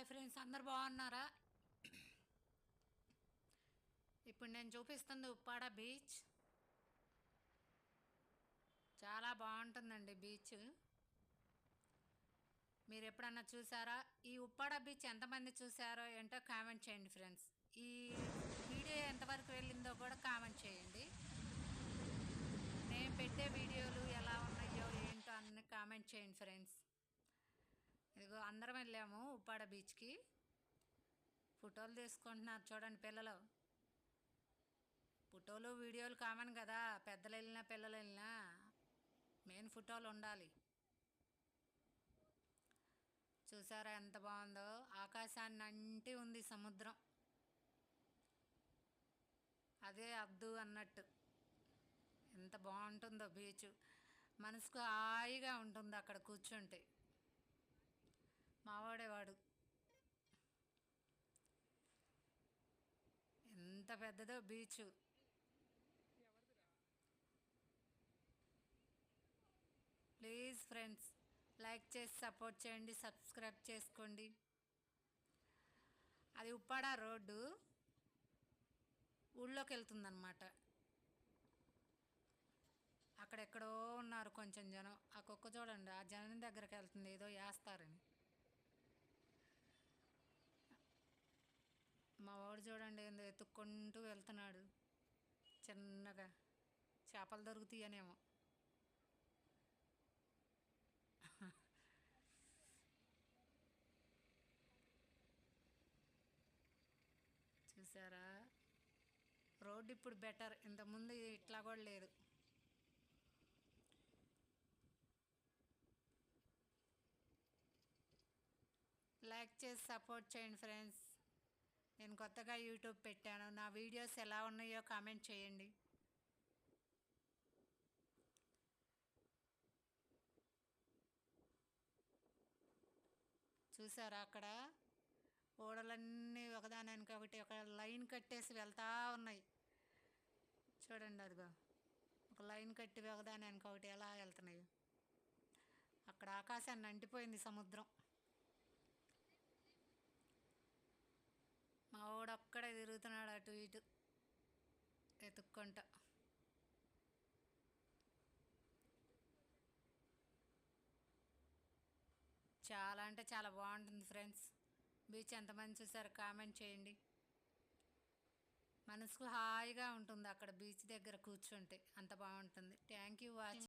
Hi friends, అందరు బాగున్నారా? ఇప్పుడు నేను చూపిస్తుంది ఉప్పాడ బీచ్. చాలా బాగుంటుందండి బీచ్. మీరు ఎప్పుడన్నా చూసారా? ఈ ఉప్పాడ బీచ్ ఎంతమంది చూసారో ఏంటో కామెంట్ చేయండి ఫ్రెండ్స్. ఈ వీడియో ఎంతవరకు వెళ్ళిందో కూడా కామెంట్ చేయండి. నేను పెట్టే వీడియోలు ఎలా ఉన్నాయో ఏంటో అన్ని కామెంట్ చేయండి ఫ్రెండ్స్. ఇదిగో అందరం వెళ్ళాము ఉప్పాడ బీచ్కి. ఫోటోలు తీసుకుంటున్నారు చూడండి పిల్లలు. ఫోటోలు వీడియోలు కామన్ కదా, పెద్దలు వెళ్ళినా పిల్లలు వెళ్ళినా మెయిన్ ఫోటోలు ఉండాలి. చూసారా ఎంత బాగుందో? ఆకాశాన్ని అంటి ఉంది సముద్రం, అదే అద్దు అన్నట్టు. ఎంత బాగుంటుందో బీచ్, మనసుకు హాయిగా ఉంటుంది అక్కడ కూర్చుంటే. మావాడేవాడు ఎంత పెద్దదో బీచ్. ప్లీజ్ ఫ్రెండ్స్, లైక్ చేసి సపోర్ట్ చేయండి, సబ్స్క్రైబ్ చేసుకోండి. అది ఉప్పాడ రోడ్డు ఊళ్ళోకి వెళ్తుందన్నమాట. అక్కడెక్కడో ఉన్నారు కొంచెం జనం. ఆ కుక్క చూడండి, ఆ జనం దగ్గరికి వెళ్తుంది, ఏదో వేస్తారని. మా వాడు చూడండి ఏందో ఎత్తుక్కుంటూ వెళ్తున్నాడు చిన్నగా. చేపలు దొరుకుతాయనేమో. చూసారా? రోడ్డు ఇప్పుడు బెటర్, ఇంతకుముందు ఇట్లా కూడా లేదు. లైక్ చేసి సపోర్ట్ చేయండి ఫ్రెండ్స్. నేను కొత్తగా యూట్యూబ్ పెట్టాను, నా వీడియోస్ ఎలా ఉన్నాయో కామెంట్ చేయండి. చూసారా? అక్కడ ఓడలన్నీ ఒకదానికి ఒకటి ఒక లైన్ కట్టేసి వెళ్తూ ఉన్నాయి చూడండి. అదిగో ఒక లైన్ కట్టి ఒకదానికి ఒకటి ఎలా వెళ్తున్నాయి. అక్కడ ఆకాశాన్ని అంటిపోయింది సముద్రం. మా వాడు ఒక్కడే తిరుగుతున్నాడు అటు ఇటు ఎత్తుక్కుంటా. చాలా అంటే చాలా బాగుంటుంది ఫ్రెండ్స్ బీచ్. ఎంతమంది చూసారో కామెంట్ చేయండి. మనసుకు హాయిగా ఉంటుంది అక్కడ బీచ్ దగ్గర కూర్చుంటే, అంత బాగుంటుంది. Thank you watching.